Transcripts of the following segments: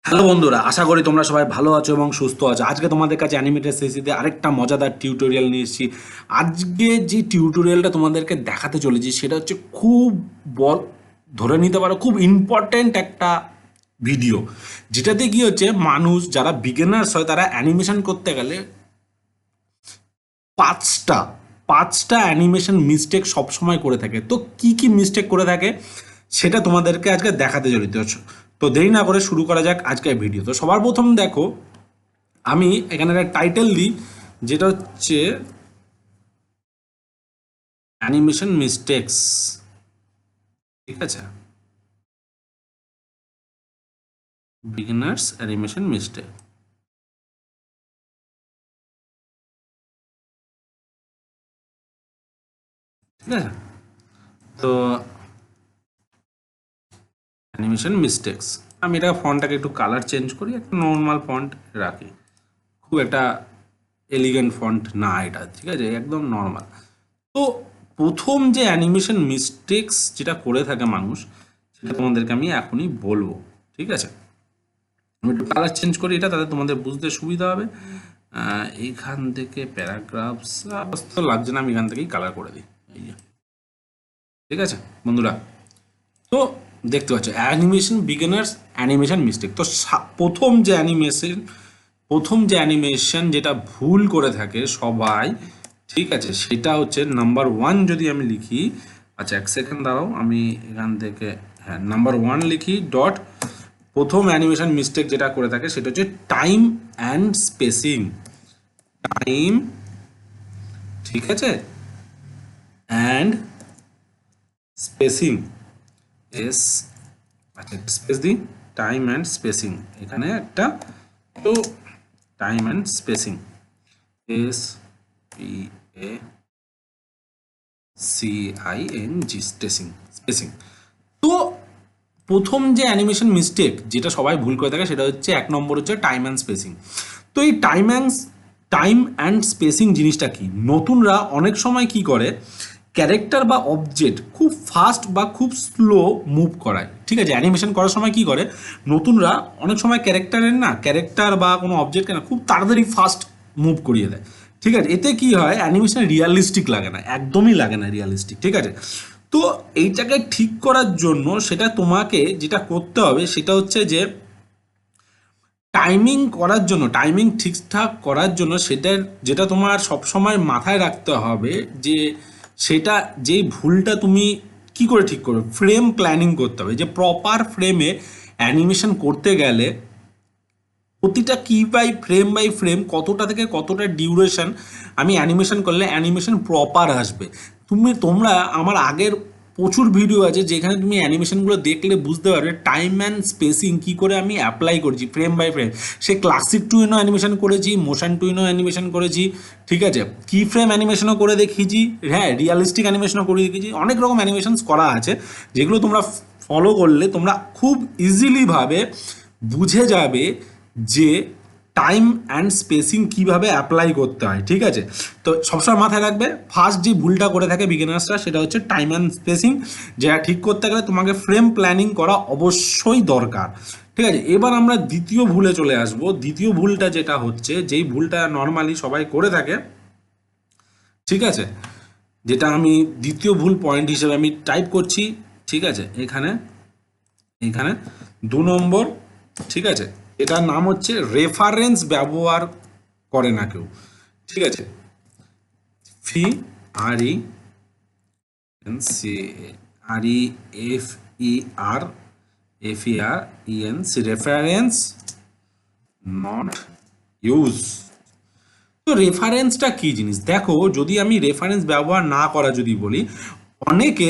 Hello বন্ধুরা, আশা করি তোমরা সবাই ভালো আছো এবং সুস্থ আছো। আজকে তোমাদের কাছে অ্যানিমেটেড সিরিজে আরেকটা মজাদার টিউটোরিয়াল নিয়ে এসেছি। আজকে যে টিউটোরিয়ালটা তোমাদেরকে দেখাতে চলেছি সেটা হচ্ছে খুব বল ধরে নিতে পারো খুব ইম্পর্ট্যান্ট একটা ভিডিও, যেটাতে কি হচ্ছে মানুষ যারা বিগিনার্স হয় তারা অ্যানিমেশন করতে গেলে পাঁচটা পাঁচটা অ্যানিমেশন মিস্টেক সবসময় করে থাকে। তো কি কি মিস্টেক করে থাকে সেটা তোমাদেরকে আজকে দেখাতে চলেছি। তো দেরি না করে শুরু করা যাক আজকের ভিডিও। তো সবার প্রথম দেখো, আমি এখানে একটা টাইটেল দিই যেটা হচ্ছে অ্যানিমেশন মিস্টেক্স। ঠিক আছে, বিগিনার্স অ্যানিমেশন মিস্টেক। ঠিক আছে, তো অ্যানিমেশন মিস্টেক্স, আমি এটা ফন্টটাকে একটু কালার চেঞ্জ করি, একটা নর্মাল ফন্ট রাখি, খুব একটা এলিগেন্ট ফন্ট না এটা। ঠিক আছে, একদম নর্মাল। তো প্রথম যে অ্যানিমেশন মিস্টেক্স যেটা করে থাকে মানুষ, সেটা তোমাদেরকে আমি এখনই বলবো। ঠিক আছে, আমি একটু কালার চেঞ্জ করি এটা, তাতে তোমাদের বুঝতে সুবিধা হবে। এইখান থেকে প্যারাগ্রাফস তো লাগছে না, আমি এখান থেকেই কালার করে দিই। এই যে, ঠিক আছে বন্ধুরা, তো দেখতে পাচ্ছ অ্যানিমেশন বিগিনার্স অ্যানিমেশন মিস্টেক। তো প্রথম যে অ্যানিমেশন যেটা ভুল করে থাকে সবাই, ঠিক আছে, সেটা হচ্ছে নাম্বার ওয়ান। যদি আমি লিখি, আচ্ছা এক সেকেন্ড দাঁড়াও, আমি এখান থেকে হ্যাঁ নাম্বার ওয়ান লিখি ডট। প্রথম অ্যানিমেশন মিস্টেক যেটা করে থাকে সেটা হচ্ছে টাইম অ্যান্ড স্পেসিং। টাইম, ঠিক আছে, অ্যান্ড স্পেসিং। এস, আচ্ছা স্পেস দিই, টাইম অ্যান্ড স্পেসিং এখানে একটা। তো time and spacing, S P A C I N G, spacing spacing. তো প্রথম যে অ্যানিমেশন মিস্টেক যেটা সবাই ভুল করে থাকে সেটা হচ্ছে এক নম্বর হচ্ছে টাইম অ্যান্ড স্পেসিং। তো এই টাইম অ্যান্ড স্পেসিং জিনিসটা কি, নতুনরা অনেক সময় কি করে, ক্যারেক্টার বা অবজেক্ট খুব ফাস্ট বা খুব স্লো মুভ করায়। ঠিক আছে, অ্যানিমেশন করার সময় কি করে, নতুনরা অনেক সময় ক্যারেক্টার বা কোনো অবজেক্টকে না খুব তাড়াতাড়ি ফাস্ট মুভ করিয়ে দেয়। ঠিক আছে, এতে কি হয়, অ্যানিমেশন রিয়ালিস্টিক লাগে না, একদমই লাগে না রিয়ালিস্টিক। ঠিক আছে, তো এইটাকে ঠিক করার জন্য সেটা তোমাকে যেটা করতে হবে সেটা হচ্ছে যে টাইমিং ঠিকঠাক করার জন্য সেটার যেটা তোমার সবসময় মাথায় রাখতে হবে যে সেটা যেই ভুলটা তুমি কি করে ঠিক করবে, ফ্রেম প্ল্যানিং করতে হবে। যে প্রপার ফ্রেমে অ্যানিমেশন করতে গেলে প্রতিটা কি বাই ফ্রেম কতটা থেকে কতটা ডিউরেশন আমি অ্যানিমেশন করলে অ্যানিমেশন প্রপার আসবে। তোমরা আমার আগের প্রচুর ভিডিও আছে যেখানে তুমি অ্যানিমেশনগুলো দেখলে বুঝতে পারবে টাইম অ্যান্ড স্পেসিং কী করে আমি অ্যাপ্লাই করেছি ফ্রেম বাই ফ্রেম। সে ক্লাসিক টুইনও অ্যানিমেশন করেছি, মোশন টুইনও অ্যানিমেশন করেছি, ঠিক আছে, কি ফ্রেম অ্যানিমেশনও করে দেখিয়েছি, হ্যাঁ রিয়ালিস্টিক অ্যানিমেশনও করে দেখিয়েছি। অনেক রকম অ্যানিমেশনস করা আছে যেগুলো তোমরা ফলো করলে তোমরা খুব ইজিলিভাবে বুঝে যাবে যে টাইম অ্যান্ড স্পেসিং কিভাবে অ্যাপ্লাই করতে হয়। ঠিক আছে, তো সবসময় মাথায় রাখবে ফার্স্ট যে ভুলটা করে থাকে বিগিনার্সরা সেটা হচ্ছে টাইম অ্যান্ড স্পেসিং, যেটা ঠিক করতে গেলে তোমাকে ফ্রেম প্ল্যানিং করা অবশ্যই দরকার। ঠিক আছে, এবার আমরা দ্বিতীয় ভুলে চলে আসব। দ্বিতীয় ভুলটা যেটা হচ্ছে, যেই ভুলটা নর্মালি সবাই করে থাকে, ঠিক আছে, যেটা আমি দ্বিতীয় ভুল পয়েন্ট হিসেবে আমি টাইপ করছি। ঠিক আছে, এখানে এখানে 2 নম্বর, ঠিক আছে, এটার নাম হচ্ছে রেফারেন্স ব্যবহার করে না কেউ। ঠিক আছে, F R E N C R E F E R F E R E N C, reference not use. তো রেফারেন্সটা কি জিনিস দেখো, যদি আমি রেফারেন্স ব্যবহার না করা যদি বলি, অনেকে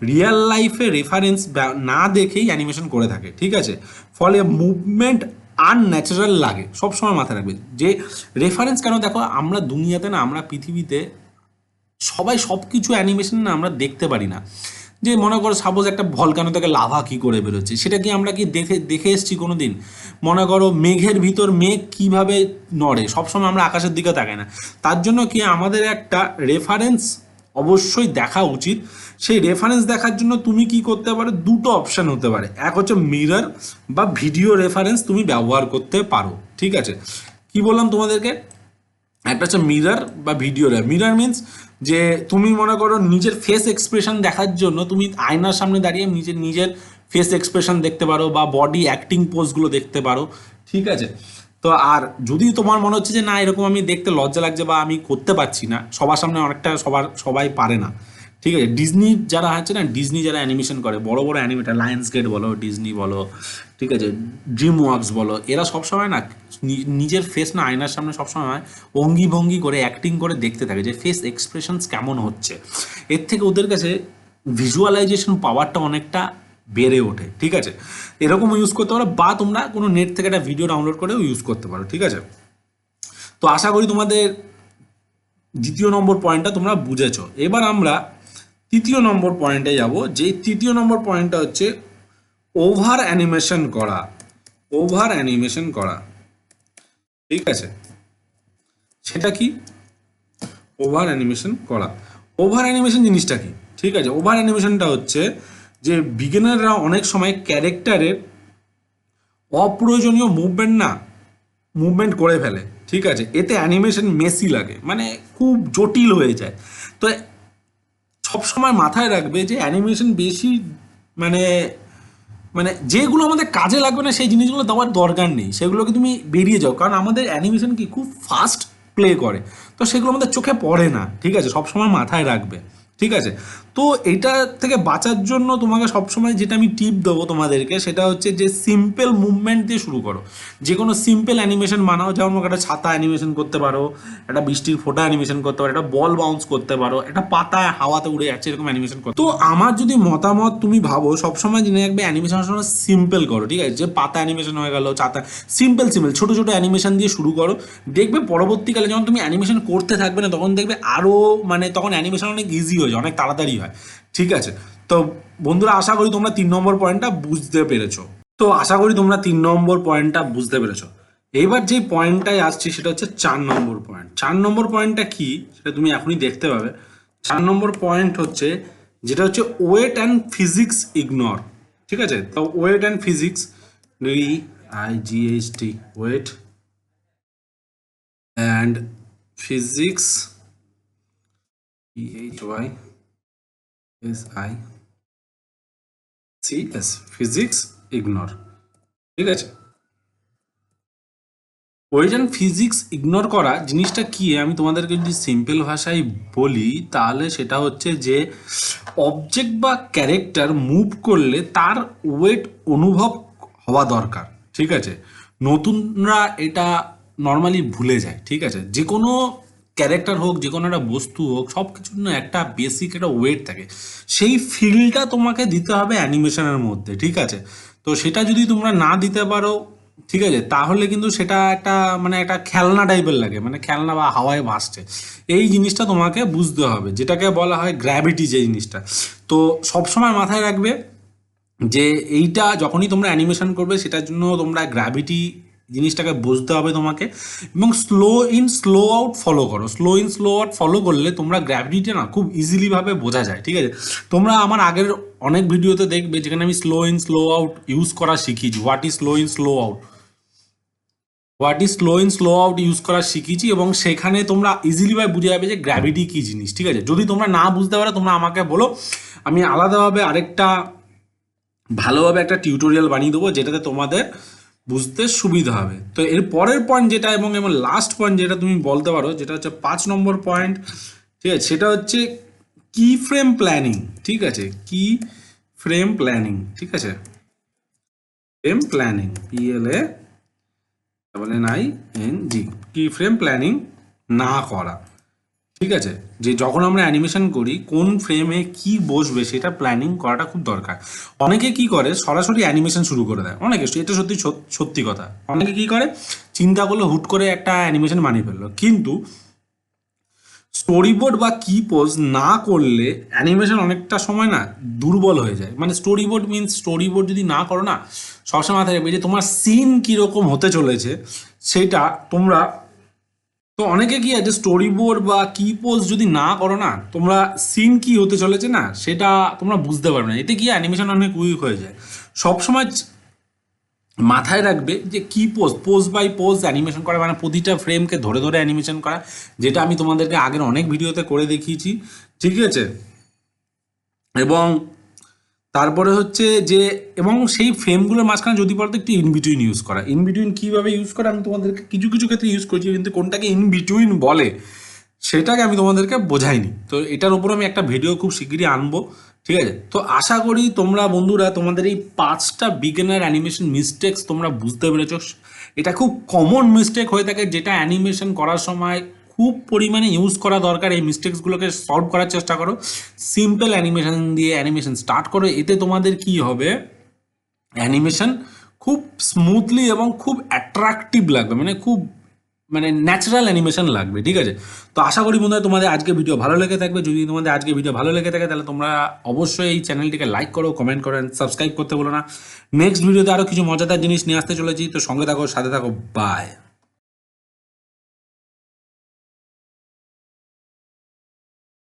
রিয়েল লাইফে রেফারেন্স না দেখেই অ্যানিমেশন করে থাকে। ঠিক আছে, ফলে মুভমেন্ট আনন্যাচারাল লাগে। সবসময় মাথায় রাখবে যে রেফারেন্স কেন, দেখো আমরা দুনিয়াতে না, আমরা পৃথিবীতে সবাই সব কিছু অ্যানিমেশন না আমরা দেখতে পারি না। যে মনে করো সাপোজ একটা ভলকানো থেকে লাভা কী করে বেরোচ্ছে, সেটা কি আমরা কি দেখে দেখে এসেছি কোনো দিন? মনে করো মেঘের ভিতর মেঘ কীভাবে নড়ে, সবসময় আমরা আকাশের দিকে তাকাই না। তার জন্য কি আমাদের একটা রেফারেন্স অবশ্যই দেখা উচিত। সেই রেফারেন্স দেখার জন্য তুমি কি করতে পারো, দুটো অপশান হতে পারে, এক হচ্ছে মিরর বা ভিডিও রেফারেন্স তুমি ব্যবহার করতে পারো। ঠিক আছে, কি বললাম তোমাদেরকে, একটা হচ্ছে মিরর বা ভিডিও। মিরর মিনস যে তুমি মনে করো নিজের ফেস এক্সপ্রেশন দেখার জন্য তুমি আয়নার সামনে দাঁড়িয়ে নিজের ফেস এক্সপ্রেশন দেখতে পারো বা বডি অ্যাক্টিং পোজগুলো দেখতে পারো। ঠিক আছে, তো আর যদি তোমার মনে হচ্ছে যে না এরকম আমি দেখতে লজ্জা লাগছে বা আমি করতে পারছি না, সবার সামনে অনেকটা সবাই পারে না। ঠিক আছে, ডিজনি যারা আছে না, ডিজনি যারা অ্যানিমেশন করে, বড় বড় অ্যানিমেটার, লায়ন্স গেট বলো, ডিজনি বলো, ঠিক আছে, ড্রিম ওয়ার্কস বলো, এরা সবসময় না নিজের ফেস না আয়নার সামনে সবসময় অঙ্গি ভঙ্গি করে অ্যাক্টিং করে দেখতে থাকে যে ফেস এক্সপ্রেশনস কেমন হচ্ছে। এর থেকে ওদের কাছে ভিজুয়ালাইজেশন পাওয়ারটা অনেকটা বেড়ে ওঠে। ঠিক আছে, এরকম ইউজ করতে পারো, বা তোমরা কোনো নেট থেকে একটা ভিডিও ডাউনলোড করেও ইউজ করতে পারো। ঠিক আছে, তো আশা করি তোমাদের দ্বিতীয় নম্বর পয়েন্টটা তোমরা বুঝেছো। এবার আমরা তৃতীয় নম্বর পয়েন্টে যাব, যে তৃতীয় নম্বর পয়েন্টটা হচ্ছে ওভার অ্যানিমেশন করা। ওভার অ্যানিমেশন করা, ঠিক আছে, সেটা কি ওভার অ্যানিমেশন করা? ওভার অ্যানিমেশন জিনিসটা কি? ঠিক আছে, ওভার অ্যানিমেশনটা হচ্ছে যে বিগিনাররা অনেক সময় ক্যারেক্টারের অপ্রয়োজনীয় মুভমেন্ট করে ফেলে। ঠিক আছে, এতে অ্যানিমেশন মেসি লাগে, মানে খুব জটিল হয়ে যায়। তো সবসময় মাথায় রাখবে যে অ্যানিমেশন বেশি মানে মানে যেগুলো আমাদের কাজে লাগবে না সেই জিনিসগুলো দেওয়ার দরকার নেই, সেগুলোকে তুমি বেরিয়ে যাও, কারণ আমাদের অ্যানিমেশন কি খুব ফাস্ট প্লে করে, তো সেগুলো আমাদের চোখে পড়ে না। ঠিক আছে, সবসময় মাথায় রাখবে। ঠিক আছে, তো এটা থেকে বাঁচার জন্য তোমাকে সবসময় যেটা আমি টিপ দেবো তোমাদেরকে, সেটা হচ্ছে যে সিম্পল মুভমেন্ট দিয়ে শুরু করো। যে কোনো সিম্পল অ্যানিমেশন বানাও, যেমন একটা ছাতা অ্যানিমেশন করতে পারো, একটা বৃষ্টির ফোঁটা অ্যানিমেশন করতে পারো, একটা বল বাউন্স করতে পারো, একটা পাতা হাওয়াতে উড়ে যাচ্ছে এরকম অ্যানিমেশন করো। তো আমার যদি মতামত তুমি ভাবো, সবসময় জেনে রাখবে অ্যানিমেশন সময় সিম্পল করো। ঠিক আছে, যে পাতা অ্যানিমেশন হয়ে গেল, ছাতা, সিম্পল ছোটো ছোটো অ্যানিমেশন দিয়ে শুরু করো। দেখবে পরবর্তীকালে যখন তুমি অ্যানিমেশন করতে থাকবে না, তখন দেখবে আরও মানে তখন অ্যানিমেশন অনেক ইজি হয়ে যায়, অনেক তাড়াতাড়ি হয়। ঠিক আছে, তো বন্ধুরা আশা করি তোমরা 3 নম্বর পয়েন্টটা বুঝতে পেরেছো। তো আশা করি তোমরা 3 নম্বর পয়েন্টটা বুঝতে পেরেছো। এইবার যে পয়েন্টটায় আসছি সেটা হচ্ছে 4 নম্বর পয়েন্ট। 4 নম্বর পয়েন্টটা কি সেটা তুমি এখনই দেখতে পাবে। 4 নম্বর পয়েন্ট হচ্ছে যেটা হচ্ছে ওয়েট অ্যান্ড ফিজিক্স ইগনোর। ঠিক আছে, তো weight and physics, WIGHT, weight and physics, PHYSICS, physics ignore. ঠিক আছে, ওয়েট অ্যান্ড ফিজিক্স ইগনোর করা জিনিসটা কি আমি তোমাদেরকে যদি সিম্পল ভাষায় বলি, তাহলে সেটা হচ্ছে যে অবজেক্ট বা ক্যারেক্টার মুভ করলে তার ওয়েট অনুভব হওয়া দরকার। ঠিক আছে, নতুনরা এটা নর্মালি ভুলে যায়। ঠিক আছে, যে কোনো ক্যারেক্টার হোক, যে কোনো একটা বস্তু হোক, সব কিছুর না একটা বেসিক একটা ওয়েট থাকে, সেই ফিলটা তোমাকে দিতে হবে অ্যানিমেশনের মধ্যে। ঠিক আছে, তো সেটা যদি তোমরা না দিতে পারো, ঠিক আছে, তাহলে কিন্তু সেটা একটা মানে একটা খেলনা টাইপের লাগে, মানে খেলনা বা হাওয়ায় ভাসছে। এই জিনিসটা তোমাকে বুঝতে হবে, যেটাকে বলা হয় গ্র্যাভিটি, যে জিনিসটা। তো সবসময় মাথায় রাখবে যে এইটা যখনই তোমরা অ্যানিমেশন করবে, সেটার জন্য তোমরা গ্র্যাভিটি জিনিসটাকে বুঝতে হবে তোমাকে, এবং slow in slow out follow করো। Slow in slow out follow করলে তোমরা গ্র্যাভিটিটা না খুব ইজিলিভাবে বোঝা যায়। ঠিক আছে, তোমরা আমার আগের অনেক ভিডিওতে দেখবে যেখানে আমি slow in slow out use করা শিখিয়েছি। What is slow in slow out, use করা শিখিয়েছি, এবং সেখানে তোমরা ইজিলিভাবে বুঝে যাবে যে গ্র্যাভিটি কী জিনিস। ঠিক আছে, যদি তোমরা না বুঝতে পারো তোমরা আমাকে বলো, আমি আলাদাভাবে আরেকটা ভালোভাবে একটা টিউটোরিয়াল বানিয়ে দেবো, যেটাতে তোমাদের বুঝতে সুবিধা হবে। তো এর পরের পয়েন্ট যেটা এবং লাস্ট পয়েন্ট যেটা তুমি বলতে পারো, যেটা হচ্ছে 5 নম্বর পয়েন্ট। ঠিক আছে, সেটা হচ্ছে কি ফ্রেম প্ল্যানিং। ঠিক আছে, কি ফ্রেম প্ল্যানিং। ঠিক আছে, ফ্রেম প্ল্যানিং, PLANNING, কি ফ্রেম প্ল্যানিং না করা। ঠিক আছে, যে যখন আমরা অ্যানিমেশন করি কোন ফ্রেমে কি বসবে সেটা প্ল্যানিং করাটা খুব দরকার। অনেকে কি করে সরাসরি অ্যানিমেশন শুরু করে দেয়, অনেকে, এটা সত্যি কথা, অনেকে কি করে চিন্তা করলো হুট করে একটা অ্যানিমেশন বানিয়ে ফেললো, কিন্তু স্টোরি বোর্ড বা কি পোজ না করলে অ্যানিমেশন অনেকটা সময় না দুর্বল হয়ে যায়। মানে স্টোরি বোর্ড যদি না করো না, সবসময় মাথায় রাখবে যে তোমার সিন কীরকম হতে চলেছে সেটা তোমরা তো অনেকে কি আছে স্টোরি বোর্ড বা কি পোজ যদি না করো না, তোমরা সিন কি হতে চলেছে না সেটা তোমরা বুঝতে পারবে না, এতে কি অ্যানিমেশন অনেক উইক হয়ে যায়। সবসময় মাথায় রাখবে যে কি পোজ বাই পোজ অ্যানিমেশন করা, মানে প্রতিটা ফ্রেমকে ধরে ধরে অ্যানিমেশন করা, যেটা আমি তোমাদেরকে আগের অনেক ভিডিওতে করে দেখিয়েছি, ঠিক আছে। এবং তারপরে হচ্ছে যে, এবং সেই ফ্রেমগুলোর মাঝখানে যদি বলতো একটু ইনবিটুইন ইউজ করা। ইনবিটুইন কীভাবে ইউজ করে আমি তোমাদেরকে কিছু কিছু ক্ষেত্রে ইউজ করছি, কিন্তু কোনটাকে ইনবিটুইন বলে সেটাকে আমি তোমাদেরকে বোঝাইনি। তো এটার উপর আমি একটা ভিডিও খুব শিগগিরই আনবো, ঠিক আছে। তো আশা করি তোমরা বন্ধুরা তোমাদের এই 5টা বিগিনার অ্যানিমেশন মিস্টেক্স তোমরা বুঝতে পেরেছো। এটা খুব কমন মিস্টেক হয়ে থাকে, যেটা অ্যানিমেশন করার সময় খুব পরিমাণে ইউজ করা দরকার। এই মিস্টেক্সগুলোকে সলভ করার চেষ্টা করো, সিম্পল অ্যানিমেশন দিয়ে অ্যানিমেশন স্টার্ট করো। এতে তোমাদের কি হবে, অ্যানিমেশন খুব স্মুথলি এবং খুব অ্যাট্রাকটিভ লাগবে, মানে খুব মানে ন্যাচারাল অ্যানিমেশন লাগবে, ঠিক আছে। তো আশা করি বন্ধুরা তোমাদের আজকে ভিডিও ভালো লেগে থাকবে। যদি তোমাদের আজকে ভিডিও ভালো লেগে থাকে তাহলে তোমরা অবশ্যই এই চ্যানেলটিকে লাইক করো, কমেন্ট করো, সাবস্ক্রাইব করতে বলো না। নেক্সট ভিডিওতে আরও কিছু মজাদার জিনিস নিয়ে আসতে চলেছি, তো সঙ্গে থাকো, সাথে থাকো, বাই।